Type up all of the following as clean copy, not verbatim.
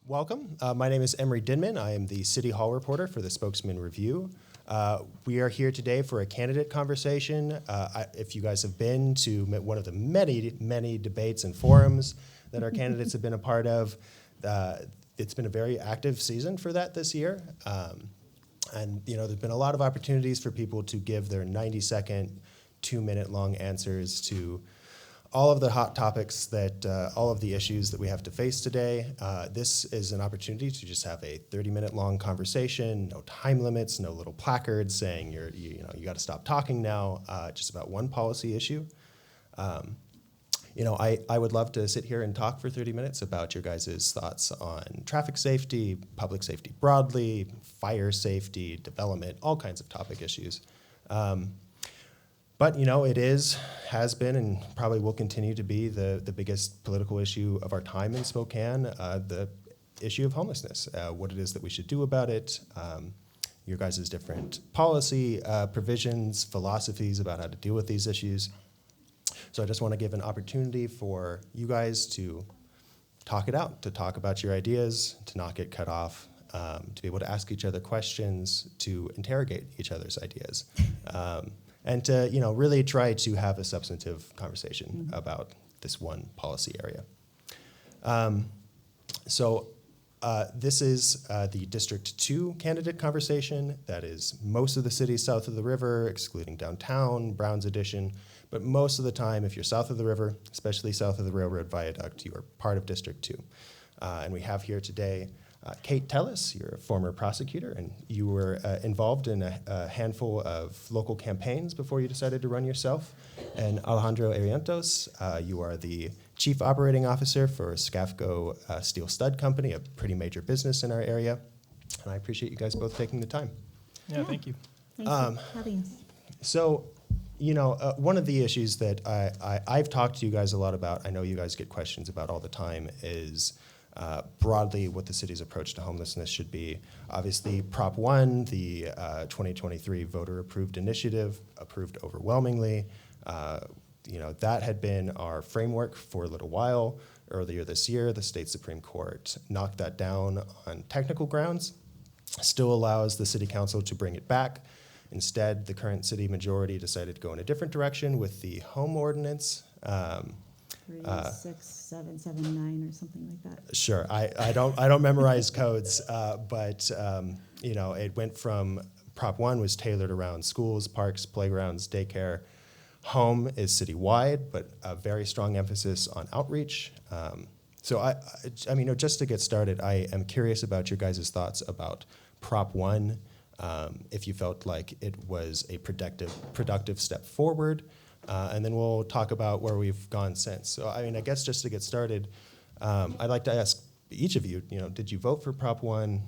Welcome. My name is Emry Dinman. I am the City Hall reporter for the Spokesman-Review. We are here today for a candidate conversation. If you guys have been to one of the many debates and forums that our candidates have been a part of, it's been a very active season for that this year. And there's been a lot of opportunities for people to give their 90-second, 2-minute long answers to all of the hot topics that, all of the issues that we have to face today. This is an opportunity to just have a 30-minute long conversation, no time limits, no little placards saying you got to stop talking now, just about one policy issue. I would love to sit here and talk for 30 minutes about your guys' thoughts on traffic safety, public safety broadly, fire safety, development, all kinds of topic issues. But it has been, and probably will continue to be the biggest political issue of our time in Spokane, the issue of homelessness, what it is that we should do about it, your guys' different policy provisions, philosophies about how to deal with these issues. So I just want to give an opportunity for you guys to talk it out, to talk about your ideas, to not get cut off, to be able to ask each other questions, to interrogate each other's ideas. And to really try to have a substantive conversation about this one policy area. This is the District 2 candidate conversation. That is most of the cities south of the river, excluding downtown, Brown's Edition. But most of the time, if you're south of the river, especially south of the railroad viaduct, you are part of District 2. And we have here today Kate Telis, you're a former prosecutor, and you were involved in a handful of local campaigns before you decided to run yourself. And Alejandro Barrientos, you are the Chief Operating Officer for Scafco Steel Stud Company, a pretty major business in our area. And I appreciate you guys both taking the time. Yeah, thank you. Thanks for having us. So, one of the issues that I've talked to you guys a lot about, I know you guys get questions about all the time, is broadly what the city's approach to homelessness should be. Obviously, Prop 1, the 2023 voter-approved initiative, approved overwhelmingly. That had been our framework for a little while. Earlier this year, the state Supreme Court knocked that down on technical grounds, still allows the city council to bring it back. Instead, the current city majority decided to go in a different direction with the home ordinance. 36779 or something like that. Sure, I don't memorize codes, but it went from Prop 1 was tailored around schools, parks, playgrounds, daycare. Home is citywide, but a very strong emphasis on outreach. So just to get started, I am curious about your guys' thoughts about Prop 1. If you felt like it was a productive step forward. And then we'll talk about where we've gone since. So, I guess just to get started, I'd like to ask each of you, did you vote for Prop 1?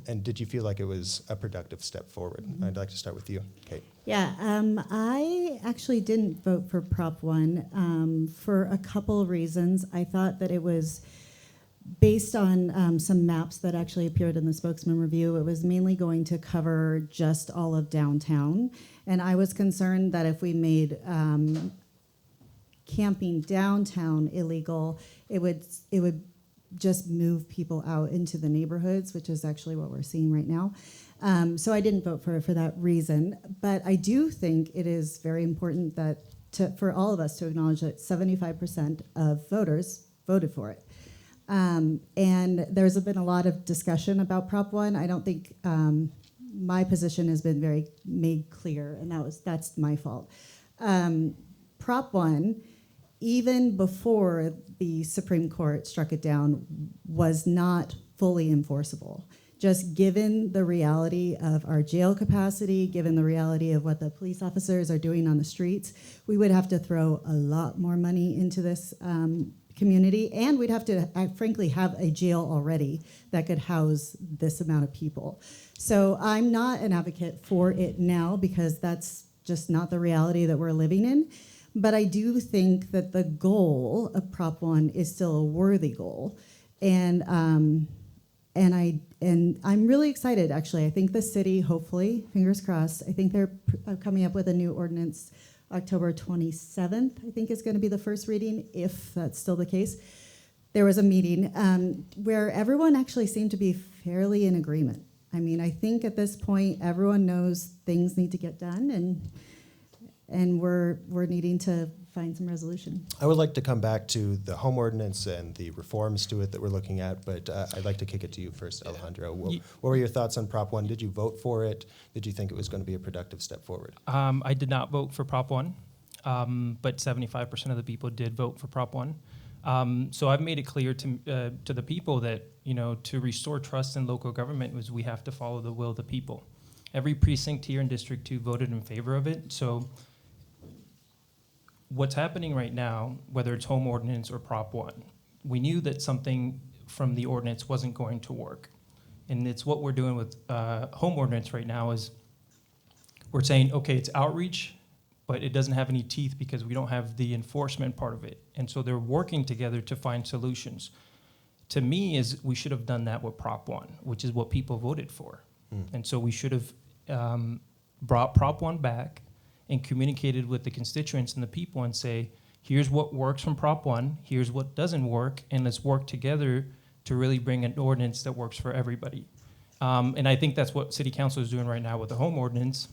And did you feel like it was a productive step forward? Mm-hmm. I'd like to start with you, Kate. Yeah, I actually didn't vote for Prop 1 for a couple of reasons. I thought that it was based on some maps that actually appeared in the Spokesman-Review. It was mainly going to cover just all of downtown. And I was concerned that if we made camping downtown illegal, it would just move people out into the neighborhoods, which is actually what we're seeing right now. So I didn't vote for it for that reason. But I do think it is very important for all of us to acknowledge that 75% of voters voted for it. And there's been a lot of discussion about Prop 1. I don't think my position has been very made clear, and that's my fault. Prop 1, even before the Supreme Court struck it down, was not fully enforceable. Just given the reality of our jail capacity, given the reality of what the police officers are doing on the streets, we would have to throw a lot more money into this community, and we'd have to, frankly, have a jail already that could house this amount of people. So I'm not an advocate for it now because that's just not the reality that we're living in. But I do think that the goal of Prop 1 is still a worthy goal. And I'm really excited, actually. I think the city, hopefully, fingers crossed, I think they're coming up with a new ordinance October 27th, I think is going to be the first reading, if that's still the case. there was a meeting where everyone actually seemed to be fairly in agreement. I mean, I think at this point, everyone knows things need to get done, and we're needing to find some resolution. I would like to come back to the home ordinance and the reforms to it that we're looking at, but I'd like to kick it to you first, Alejandro. What were your thoughts on Prop 1? Did you vote for it? Did you think it was going to be a productive step forward? I did not vote for Prop 1, but 75% of the people did vote for Prop 1. So I've made it clear to the people that, to restore trust in local government was we have to follow the will of the people. Every precinct here in District 2 voted in favor of it. So what's happening right now, whether it's home ordinance or Prop 1, we knew that something from the ordinance wasn't going to work. And it's what we're doing with home ordinance right now is we're saying, okay, it's outreach, but it doesn't have any teeth because we don't have the enforcement part of it. And so they're working together to find solutions. To me, is we should have done that with Prop 1, which is what people voted for. And so we should have brought Prop 1 back and communicated with the constituents and the people and say, here's what works from Prop 1, here's what doesn't work, and let's work together to really bring an ordinance that works for everybody. And I think that's what City Council is doing right now with the home ordinance.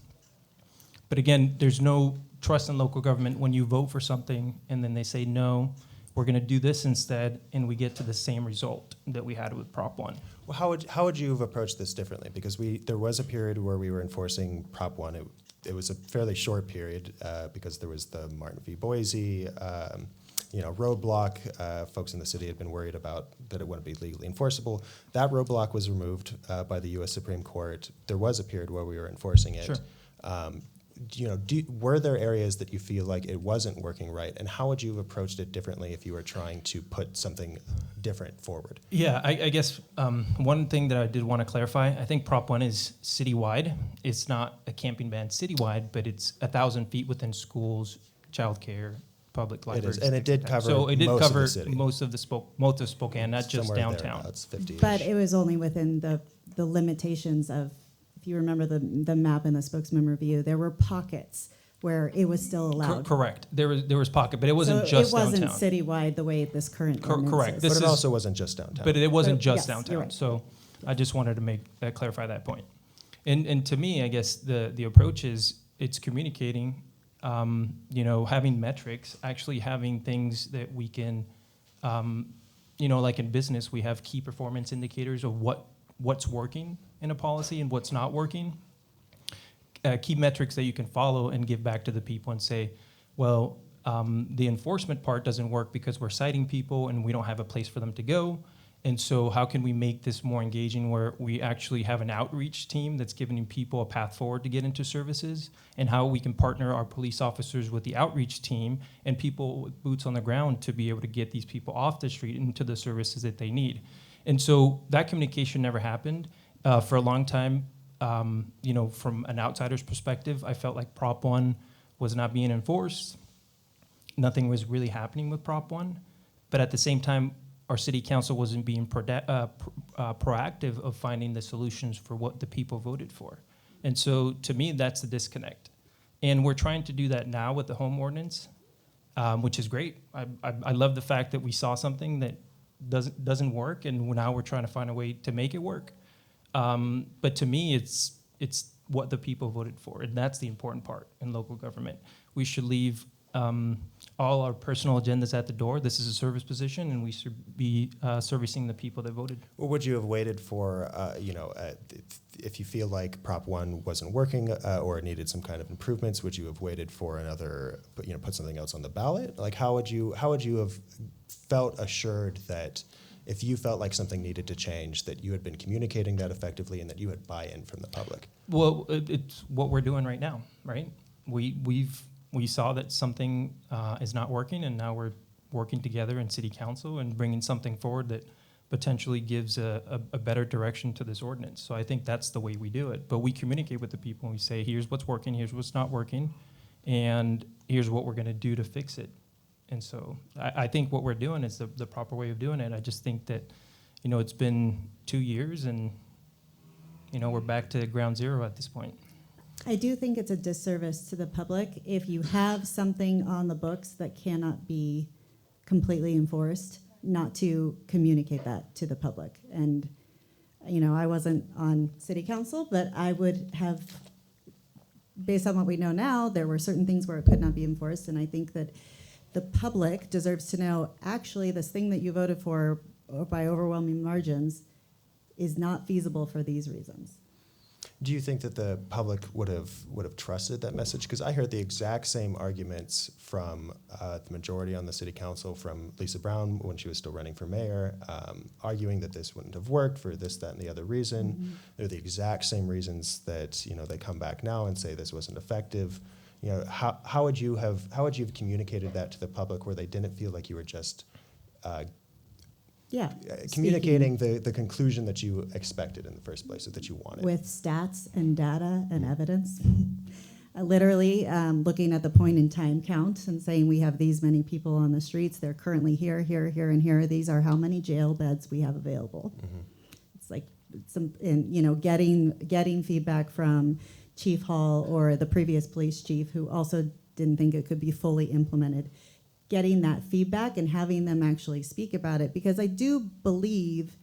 But again, there's no trust in local government when you vote for something and then they say, no, we're going to do this instead, and we get to the same result that we had with Prop 1. Well, how would you have approached this differently? Because there was a period where we were enforcing Prop 1. It was a fairly short period because there was the Martin v. Boise, roadblock. Folks in the city had been worried about that it wouldn't be legally enforceable. That roadblock was removed by the U.S. Supreme Court. There was a period where we were enforcing it. Sure. Were there areas that you feel like it wasn't working right, and how would you have approached it differently if you were trying to put something different forward? Yeah, I guess one thing that I did want to clarify, I think Prop 1 is citywide. It's not a camping ban citywide, but it's 1,000 feet within schools, childcare, public libraries. It is, and it did cover so it did most cover of the city. most of Spokane, not just Somewhere downtown. That's 50-ish. But it was only within the limitations of, if you remember the map in the Spokesman-Review, there were pockets where it was still allowed. Correct. There was pocket, but it wasn't So just it wasn't downtown. citywide the way this current ordinance correct. is. This But it is- also wasn't just downtown. But it wasn't But just yes, downtown. you're right. So I just wanted to clarify that point. And to me, I guess the approach is it's communicating, having metrics, actually having things that we can, like in business, we have key performance indicators of what's working in a policy and what's not working. Key metrics that you can follow and give back to the people and say, well, the enforcement part doesn't work because we're citing people and we don't have a place for them to go. And so how can we make this more engaging where we actually have an outreach team that's giving people a path forward to get into services, and how we can partner our police officers with the outreach team and people with boots on the ground to be able to get these people off the street into the services that they need. And so that communication never happened. For a long time, from an outsider's perspective, I felt like Prop 1 was not being enforced. Nothing was really happening with Prop 1. But at the same time, our city council wasn't being proactive of finding the solutions for what the people voted for. And so to me, that's the disconnect. And we're trying to do that now with the home ordinance, which is great. I love the fact that we saw something that doesn't work, and now we're trying to find a way to make it work. But to me, it's what the people voted for, and that's the important part in local government. We should leave all our personal agendas at the door. This is a service position, and we should be servicing the people that voted. Or would you have waited for, if you feel like Prop 1 wasn't working or it needed some kind of improvements, would you have waited for another, put something else on the ballot? Like, how would you have felt assured that if you felt like something needed to change, that you had been communicating that effectively and that you had buy-in from the public? Well, it's what we're doing right now, right? We saw that something is not working, and now we're working together in city council and bringing something forward that potentially gives a better direction to this ordinance. So I think that's the way we do it. But we communicate with the people, and we say, here's what's working, here's what's not working, and here's what we're going to do to fix it. And so I think what we're doing is the proper way of doing it. I just think that, it's been 2 years, and, we're back to ground zero at this point. I do think it's a disservice to the public if you have something on the books that cannot be completely enforced. not to communicate that to the public. And, I wasn't on city council, but I would have, based on what we know now, there were certain things where it could not be enforced. And I think that the public deserves to know, actually, this thing that you voted for by overwhelming margins is not feasible for these reasons. Do you think that the public would have trusted that message? Because I heard the exact same arguments from the majority on the city council, from Lisa Brown when she was still running for mayor, arguing that this wouldn't have worked for this, that, and the other reason. Mm-hmm. They're the exact same reasons that they come back now and say this wasn't effective. How would you have communicated that to the public where they didn't feel like you were just communicating the conclusion that you expected in the first place, or that you wanted? With stats and data and evidence. Literally looking at the point in time count and saying we have these many people on the streets. They're currently here, and here. These are how many jail beds we have available. Mm-hmm. It's like getting feedback from Chief Hall or the previous police chief, who also didn't think it could be fully implemented. Getting that feedback and having them actually speak about it, because I do believe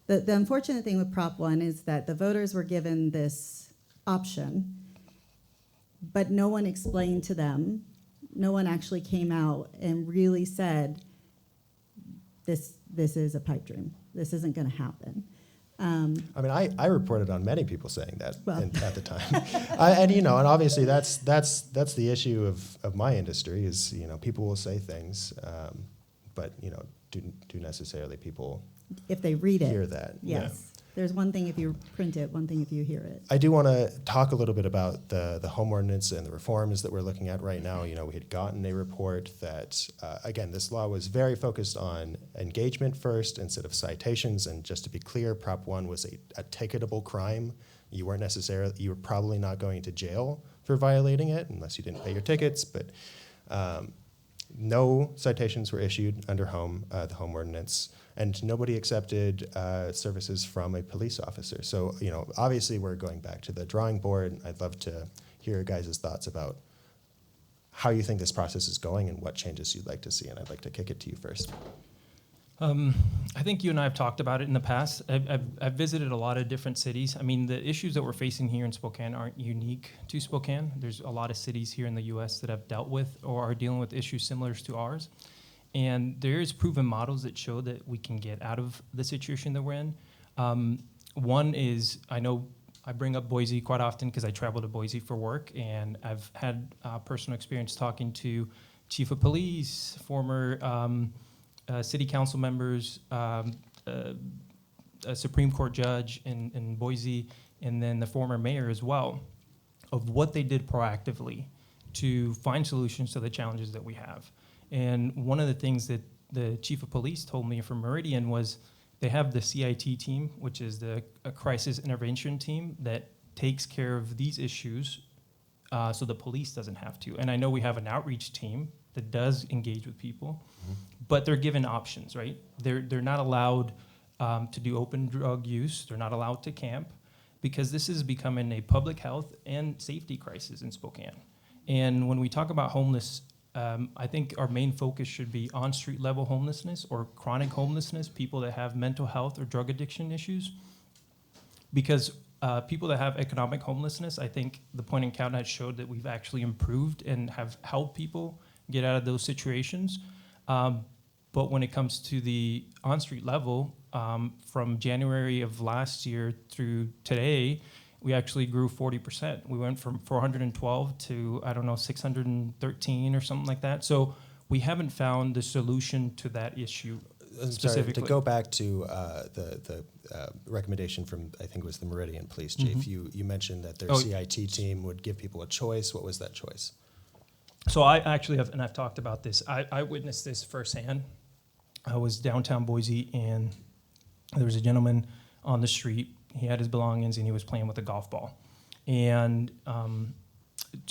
that the unfortunate thing with Prop 1 is that the voters were given this option, but no one explained to them, no one actually came out and really said, this is a pipe dream. This isn't going to happen. I reported on many people saying that at the time, and obviously that's the issue of my industry is people will say things, but do necessarily people if they read it hear that? Yes. There's one thing if you print it, one thing if you hear it. I do want to talk a little bit about the home ordinance and the reforms that we're looking at right now. We had gotten a report that, again, this law was very focused on engagement first instead of citations. And just to be clear, Prop 1 was a ticketable crime. You were probably not going to jail for violating it unless you didn't pay your tickets. But no citations were issued under the home ordinance. And nobody accepted services from a police officer. So, obviously we're going back to the drawing board. I'd love to hear your guys' thoughts about how you think this process is going and what changes you'd like to see. And I'd like to kick it to you first. I think you and I have talked about it in the past. I've visited a lot of different cities. The issues that we're facing here in Spokane aren't unique to Spokane. There's a lot of cities here in the U.S. that have dealt with or are dealing with issues similar to ours. And there's proven models that show that we can get out of the situation that we're in. One is, I know I bring up Boise quite often because I travel to Boise for work, and I've had personal experience talking to chief of police, former city council members, a Supreme Court judge in Boise, and then the former mayor as well, of what they did proactively to find solutions to the challenges that we have. And one of the things that the chief of police told me from Meridian was they have the CIT team, which is a crisis intervention team that takes care of these issues so the police doesn't have to. And I know we have an outreach team that does engage with people, but they're given options, right? They're not allowed to do open drug use. They're not allowed to camp because this is becoming a public health and safety crisis in Spokane. And when we talk about homeless, I think our main focus should be on street level homelessness or chronic homelessness, people that have mental health or drug addiction issues. Because people that have economic homelessness, I think the point in count has showed that we've actually improved and have helped people get out of those situations. But when it comes to the on-street level, from January of last year through today, we actually grew 40%. We went from 412 to, 613 or something like that. So we haven't found the solution to that issue specifically. Sorry, to go back to the recommendation from, I think it was the Meridian Police Chief, Mm-hmm. you mentioned that their CIT team would give people a choice. What was that choice? So I actually have, and I've talked about this, I witnessed this firsthand. I was downtown Boise, and there was a gentleman on the street. He had his belongings, and he was playing with a golf ball. And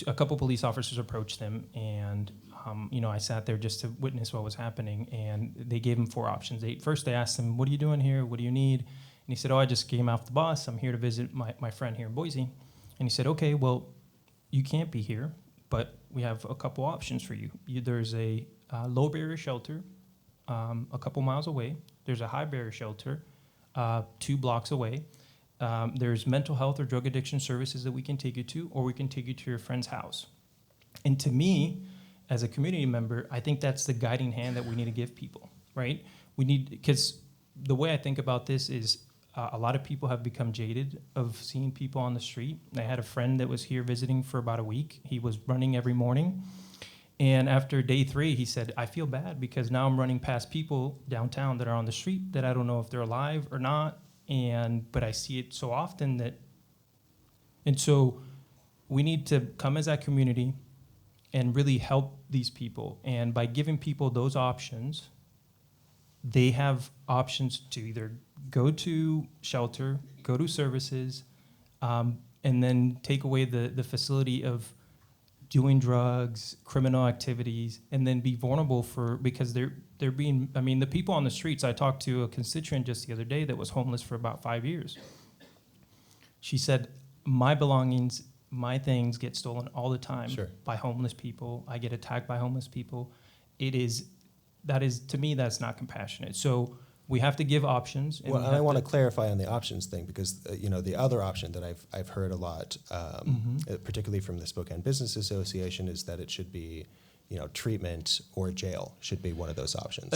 a couple police officers approached him, and I sat there just to witness what was happening, and they gave him 4 options. First, they asked him, "What are you doing here? What do you need?" And he said, "Oh, I just came off the bus. I'm here to visit my friend here in Boise." And he said, "Okay, well, you can't be here, but we have a couple options for you. There's a low barrier shelter a couple miles away. There's a high barrier shelter 2 blocks away. There's mental health or drug addiction services that we can take you to, or we can take you to your friend's house. And to me, as a community member, I think that's the guiding hand that we need to give people, right? We need, because the way I think about this is a lot of people have become jaded of seeing people on the street. I had a friend that was here visiting for about a week. He was running every morning. And after day 3, he said, I feel bad because now I'm running past people downtown that are on the street that I don't know if they're alive or not. But I see it so often that, and so we need to come as that community and really help these people. And by giving people those options, they have options to either go to shelter, go to services, and then take away the facility of doing drugs, criminal activities, and then be vulnerable because they're being, I mean, the people on the streets, I talked to a constituent just the other day that was homeless for about 5 years. She said, my belongings, my things get stolen all the time by homeless people. I get attacked by homeless people. That is, to me, that's not compassionate. So we have to give options. And I want to clarify on the options thing because the other option that I've heard a lot, particularly from the Spokane Business Association, is that it should be, treatment or jail should be one of those options.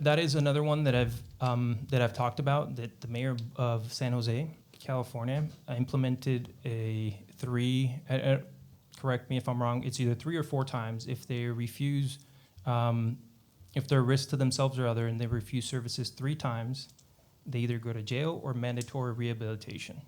That is another one that I've talked about. That the mayor of San Jose, California, implemented a 3. Correct me if I'm wrong. It's either 3 or 4 times if they refuse. If they're a risk to themselves or other and they refuse services 3 times, they either go to jail or mandatory rehabilitation.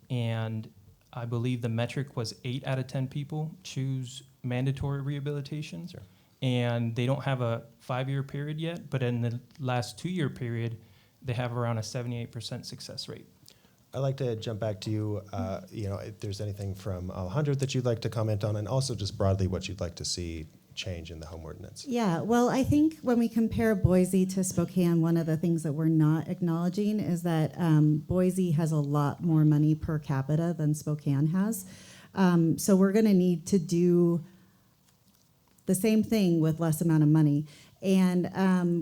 And I believe the metric was 8 out of 10 people choose mandatory rehabilitation. Sure. And they don't have a 5-year period yet, but in the last 2-year period, they have around a 78% success rate. I'd like to jump back to you, if there's anything from Alejandro that you'd like to comment on, and also just broadly what you'd like to see change in the home ordinance. Yeah, well, I think when we compare Boise to Spokane, one of the things that we're not acknowledging is that Boise has a lot more money per capita than Spokane has. So we're going to need to do the same thing with less amount of money. And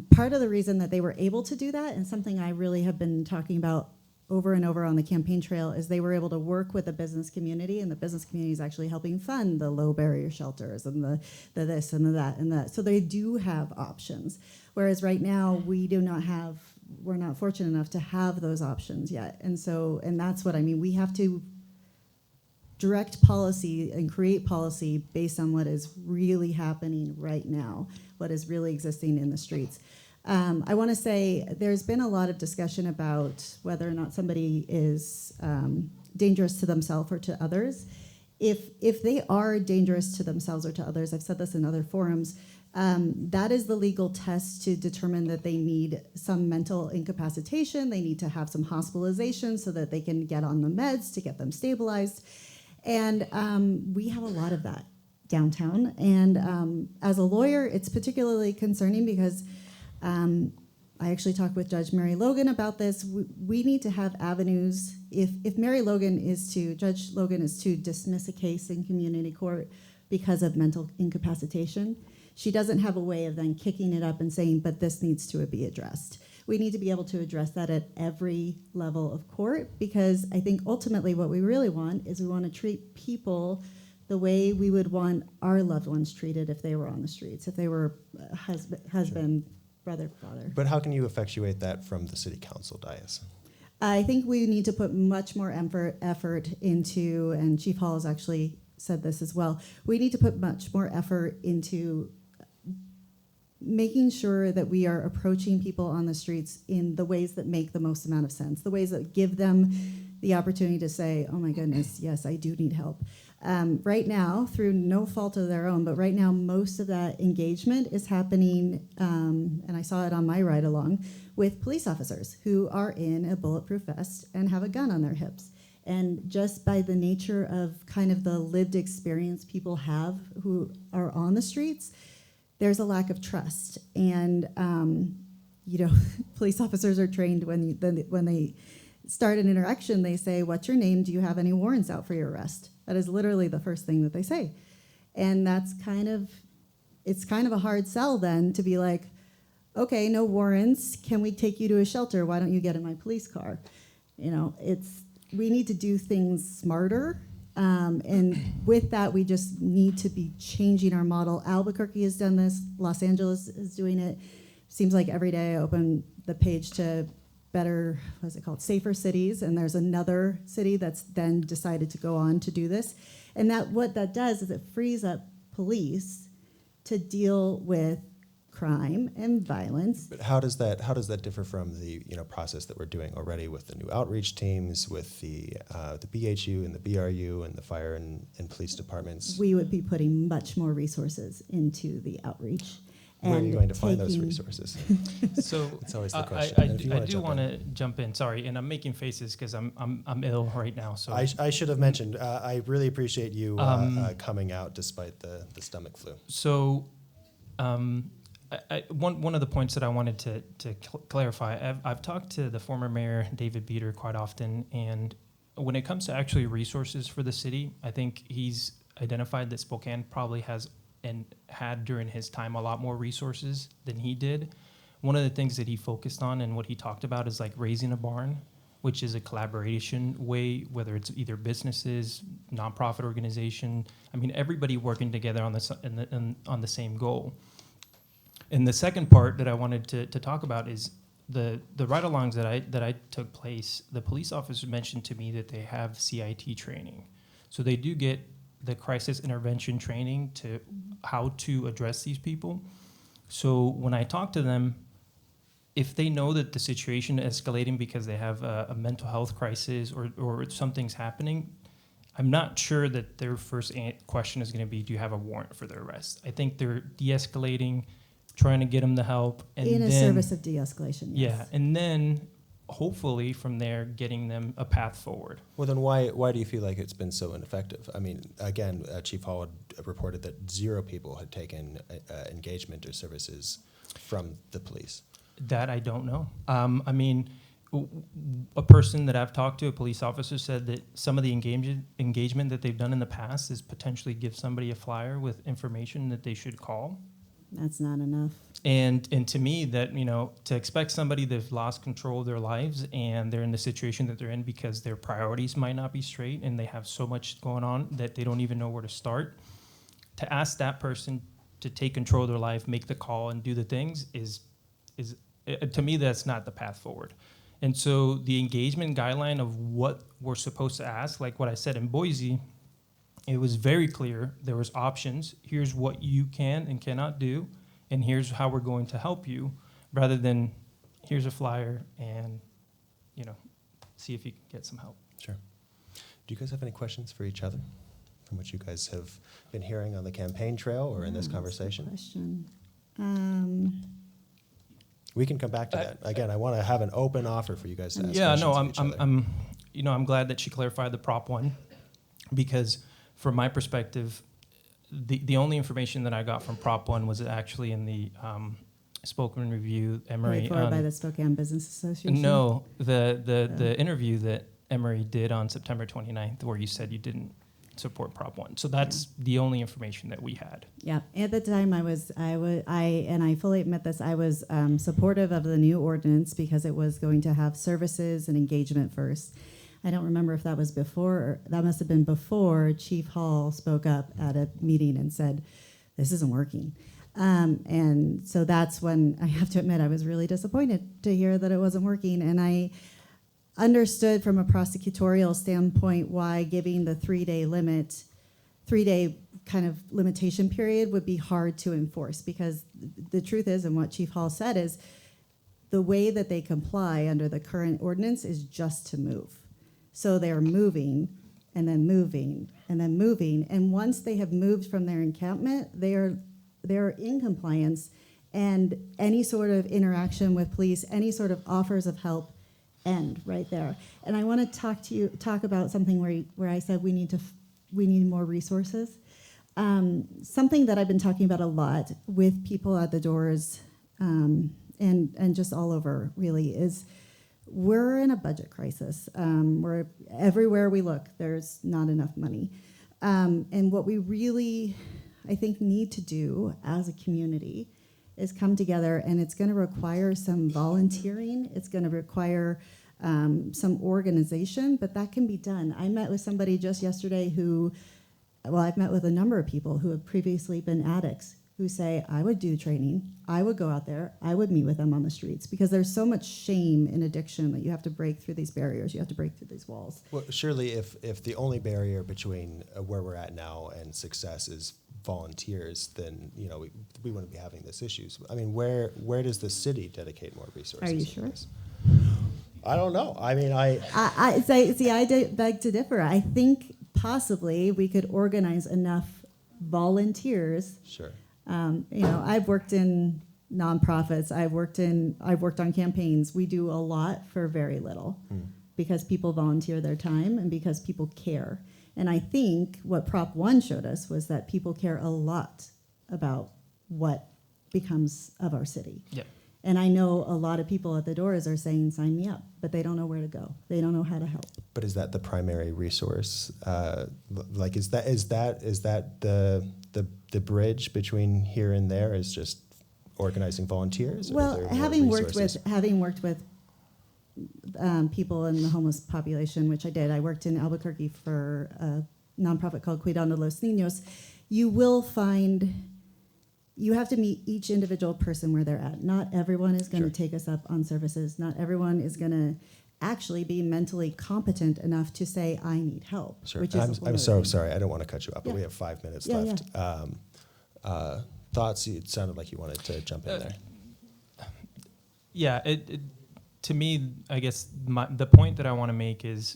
part of the reason that they were able to do that, and something I really have been talking about over and over on the campaign trail, is they were able to work with the business community, and the business community is actually helping fund the low barrier shelters and the this and the that and that. So they do have options. Whereas right now we're not fortunate enough to have those options yet. And that's what I mean. We have to direct policy and create policy based on what is really happening right now, what is really existing in the streets. I want to say there's been a lot of discussion about whether or not somebody is dangerous to themselves or to others. If they are dangerous to themselves or to others, I've said this in other forums, that is the legal test to determine that they need some mental incapacitation, they need to have some hospitalization so that they can get on the meds to get them stabilized. And we have a lot of that downtown. And as a lawyer, it's particularly concerning because I actually talked with Judge Mary Logan about this. We need to have avenues. If Judge Logan is to dismiss a case in community court because of mental incapacitation, she doesn't have a way of then kicking it up and saying, but this needs to be addressed. We need to be able to address that at every level of court, because I think ultimately what we really want is we want to treat people the way we would want our loved ones treated if they were on the streets, if they were husband, brother, father. But how can you effectuate that from the city council dais? I think we need to put much more effort into, and Chief Hall has actually said this as well, we need to put much more effort into making sure that we are approaching people on the streets in the ways that make the most amount of sense, the ways that give them the opportunity to say, oh my goodness, yes, I do need help. Right now, through no fault of their own, but right now most of that engagement is happening, and I saw it on my ride along, with police officers who are in a bulletproof vest and have a gun on their hips. And just by the nature of kind of the lived experience people have who are on the streets, there's a lack of trust. And, police officers are trained when they start an interaction, they say, what's your name? Do you have any warrants out for your arrest? That is literally the first thing that they say. And it's kind of a hard sell then to be like, okay, no warrants. Can we take you to a shelter? Why don't you get in my police car? We need to do things smarter. And with that, we just need to be changing our model. Albuquerque has done this. Los Angeles is doing it. Seems like every day I open the page to better, what's it called, safer cities, and there's another city that's then decided to go on to do this. And what that does is it frees up police to deal with crime and violence. But how does that differ from the process that we're doing already with the new outreach teams, with the BHU and the BRU and the fire and police departments? We would be putting much more resources into the outreach. Where are you going to find those resources? So it's always the question. I do want to jump in. Sorry, and I'm making faces because I'm ill right now. So I should have mentioned. I really appreciate you coming out despite the stomach flu. So. One of the points that I wanted to clarify, I've talked to the former mayor, David Beater, quite often, and when it comes to actually resources for the city, I think he's identified that Spokane probably has and had during his time a lot more resources than he did. One of the things that he focused on and what he talked about is like raising a barn, which is a collaboration way, whether it's either businesses, nonprofit organization, everybody working together on the same goal. And the second part that I wanted to talk about is the ride-alongs that I took place. The police officer mentioned to me that they have CIT training, so they do get the crisis intervention training to how to address these people. So when I talk to them, if they know that the situation is escalating because they have a mental health crisis or something's happening, I'm not sure that their first question is going to be, do you have a warrant for their arrest? I think they're de-escalating, trying to get them the help. And in a service of de-escalation, yes. Yeah, and then hopefully from there getting them a path forward. Well, then why do you feel like it's been so ineffective? Again, Chief Hall had reported that 0 people had taken engagement or services from the police. That I don't know. A person that I've talked to, a police officer, said that some of the engagement that they've done in the past is potentially give somebody a flyer with information that they should call. That's not enough. And to me, that to expect somebody that's lost control of their lives and they're in the situation that they're in because their priorities might not be straight and they have so much going on that they don't even know where to start, to ask that person to take control of their life, make the call, and do the things is to me, that's not the path forward. And so the engagement guideline of what we're supposed to ask, like what I said in Boise, it was very clear. There was options. Here's what you can and cannot do, and here's how we're going to help you, rather than here's a flyer and, see if you can get some help. Sure. Do you guys have any questions for each other from what you guys have been hearing on the campaign trail or in this conversation? Question. We can come back to that. Again, I want to have an open offer for you guys to ask Yeah, questions no, of each other. I'm glad that she clarified the Prop 1, because from my perspective, the only information that I got from Prop 1 was actually in the Spokesman-Review, Emry. Paid for by the Spokane Business Association? No, the interview that Emry did on September 29th, where you said you didn't support Prop 1. So that's the only information that we had. Yeah, at the time I fully admit this, I was supportive of the new ordinance because it was going to have services and engagement first. I don't remember if that was before, that must have been before Chief Hall spoke up at a meeting and said, this isn't working. And so that's when, I have to admit, I was really disappointed to hear that it wasn't working. And I understood from a prosecutorial standpoint why giving the 3-day kind of limitation period would be hard to enforce, because the truth is, and what Chief Hall said is, the way that they comply under the current ordinance is just to move. So they're moving and then moving and then moving, and once they have moved from their encampment, they're in compliance, and any sort of interaction with police, any sort of offers of help end right there. And I want to talk about something where I said we need more resources. Something that I've been talking about a lot with people at the doors and just all over really is we're in a budget crisis. We're everywhere we look, there's not enough money. And what we really, I think, need to do as a community is come together, and it's going to require some volunteering. It's going to require some organization, but that can be done. I met with somebody just yesterday I've met with a number of people who have previously been addicts who say, I would do training, I would go out there, I would meet with them on the streets, because there's so much shame in addiction that you have to break through these barriers, you have to break through these walls. Well, surely if the only barrier between where we're at now and success is volunteers, then we wouldn't be having these issues. I mean, where does the city dedicate more resources? Are you to sure? this? I don't know. I mean, I beg to differ. I think possibly we could organize enough volunteers. Sure. I've worked in nonprofits. I've worked on campaigns. We do a lot for very little because people volunteer their time and because people care. And I think what Prop 1 showed us was that people care a lot about what becomes of our city. Yeah. And I know a lot of people at the doors are saying, sign me up, but they don't know where to go. They don't know how to help. But is that the primary resource? Is that the bridge between here and there is just organizing volunteers? Well, having worked with people in the homeless population, which I did, I worked in Albuquerque for a nonprofit called Cuidando los Niños. You will find. You have to meet each individual person where they're at. Not everyone is going to take us up on services. Not everyone is going to actually be mentally competent enough to say, I need help. Sure. Which is I'm so sorry. I don't want to cut you off, but we have 5 minutes left. Yeah. Thoughts? It sounded like you wanted to jump in there. Yeah, to me, I guess the point that I want to make is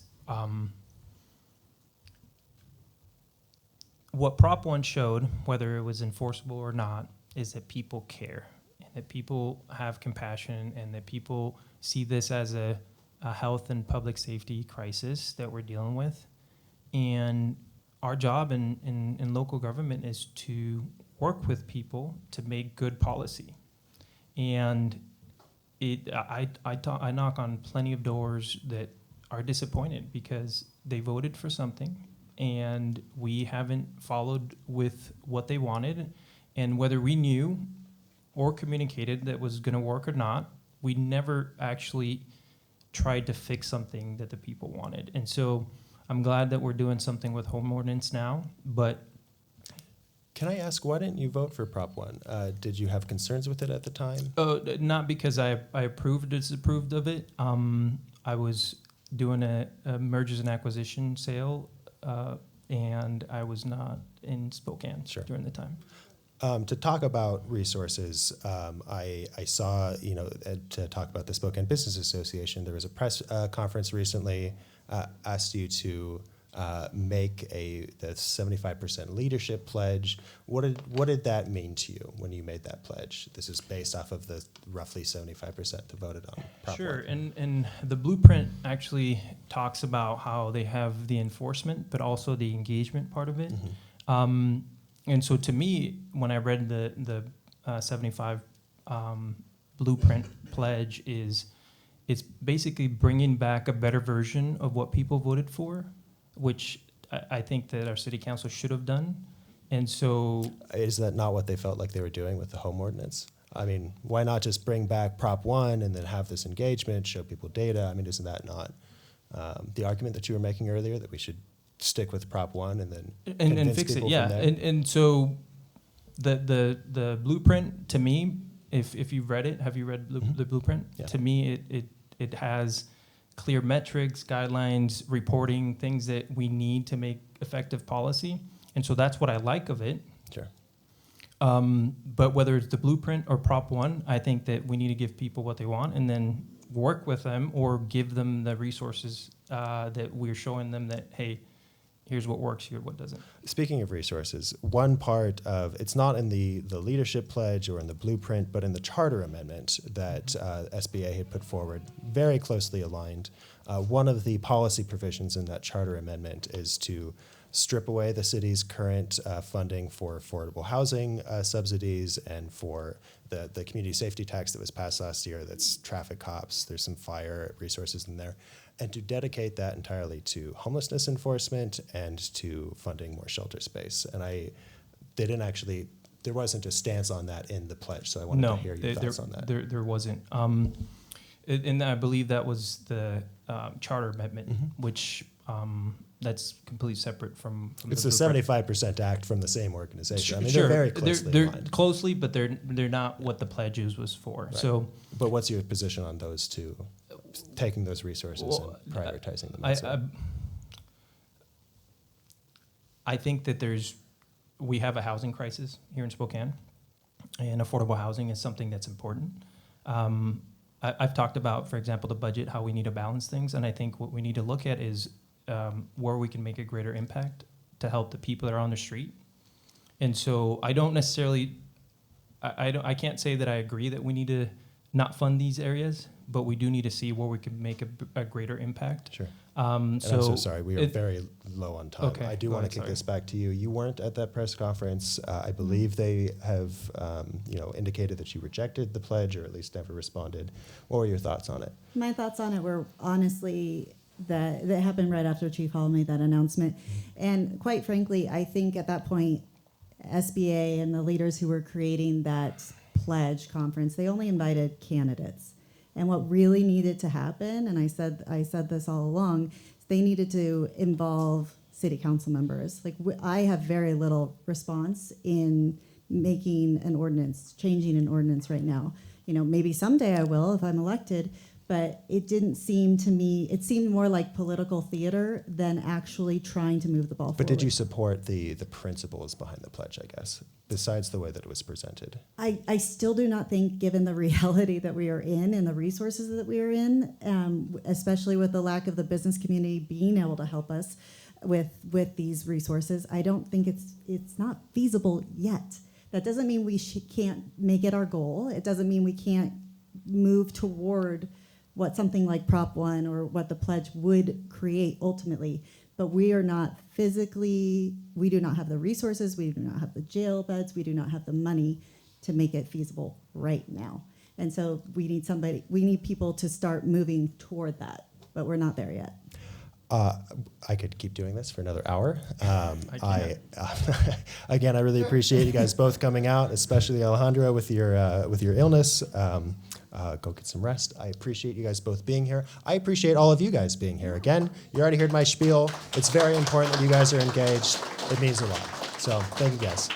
what Prop 1 showed, whether it was enforceable or not, is that people care, and that people have compassion, and that people see this as a health and public safety crisis that we're dealing with. And our job in local government is to work with people to make good policy. And I knock on plenty of doors that are disappointed because they voted for something and we haven't followed with what they wanted. And whether we knew or communicated that was going to work or not, we never actually tried to fix something that the people wanted. And so I'm glad that we're doing something with home ordinance now, but... Can I ask, why didn't you vote for Prop 1? Did you have concerns with it at the time? Not because I approved or disapproved of it. I was doing a mergers and acquisition sale, and I was not in Spokane during the time. To talk about resources, I saw, to talk about the Spokane Business Association, there was a press conference recently, asked you to make the 75% leadership pledge. What did that mean to you when you made that pledge? This is based off of the roughly 75% that voted on Prop 1. Sure, and the blueprint actually talks about how they have the enforcement, but also the engagement part of it. Mm-hmm. And so to me, when I read the 75 blueprint pledge, it's basically bringing back a better version of what people voted for, which I think that our city council should have done. And so... Is that not what they felt like they were doing with the home ordinance? I mean, why not just bring back Prop 1 and then have this engagement, show people data? I mean, isn't that not the argument that you were making earlier, that we should stick with Prop 1 and then and fix it? Yeah, and so the blueprint, to me, if you've read it, have you read the blueprint? Yeah. To me, it has clear metrics, guidelines, reporting, things that we need to make effective policy. And so that's what I like of it. Sure. But whether it's the blueprint or Prop 1, I think that we need to give people what they want and then work with them or give them the resources that we're showing them that, hey, here's what works, here what doesn't. Speaking of resources, one part of, it's not in the leadership pledge or in the blueprint, but in the charter amendment that SBA had put forward, very closely aligned. One of the policy provisions in that charter amendment is to strip away the city's current funding for affordable housing subsidies and for the community safety tax that was passed last year. That's traffic cops, there's some fire resources in there, and to dedicate that entirely to homelessness enforcement and to funding more shelter space. And they didn't actually there wasn't a stance on that in the pledge, so I wanted to hear your thoughts on that. There wasn't. And I believe that was the charter amendment, which that's completely separate from It's the the 75% act from the same organization. I mean, sure. they're very closely They're aligned. closely, but they're not what the pledges was for. Right. So, But what's your position on those two, taking those resources and prioritizing them? I think that we have a housing crisis here in Spokane, and affordable housing is something that's important. I've talked about, for example, the budget, how we need to balance things, and I think what we need to look at is where we can make a greater impact to help the people that are on the street. And so I don't necessarily, I can't say that I agree that we need to not fund these areas, but we do need to see where we can make a greater impact. Sure. And I'm so sorry, we are very low on time. Okay, I do want to kick this back to you. You weren't at that press conference. I believe they have, indicated that you rejected the pledge, or at least never responded. What were your thoughts on it? My thoughts on it were honestly that happened right after Chief Hall made that announcement. And quite frankly, I think at that point, SBA and the leaders who were creating that pledge conference, they only invited candidates. And what really needed to happen, and I said this all along, they needed to involve city council members. Like I have very little response in making an ordinance, changing an ordinance right now. Maybe someday I will if I'm elected, but it didn't seem to me, it seemed more like political theater than actually trying to move the ball forward. But did you support the principles behind the pledge, I guess, besides the way that it was presented? I still do not think, given the reality that we are in and the resources that we are in, especially with the lack of the business community being able to help us with these resources, I don't think it's not feasible yet. That doesn't mean we can't make it our goal. It doesn't mean we can't move toward what something like Prop 1 or what the pledge would create ultimately. But we are not physically, we do not have the resources, we do not have the jail beds, we do not have the money to make it feasible right now. And so we need people to start moving toward that, but we're not there yet. I could keep doing this for another hour. Again, I really appreciate you guys both coming out, especially Alejandro with your illness. Go get some rest. I appreciate you guys both being here. I appreciate all of you guys being here. Again, you already heard my spiel. It's very important that you guys are engaged. It means a lot. So thank you guys.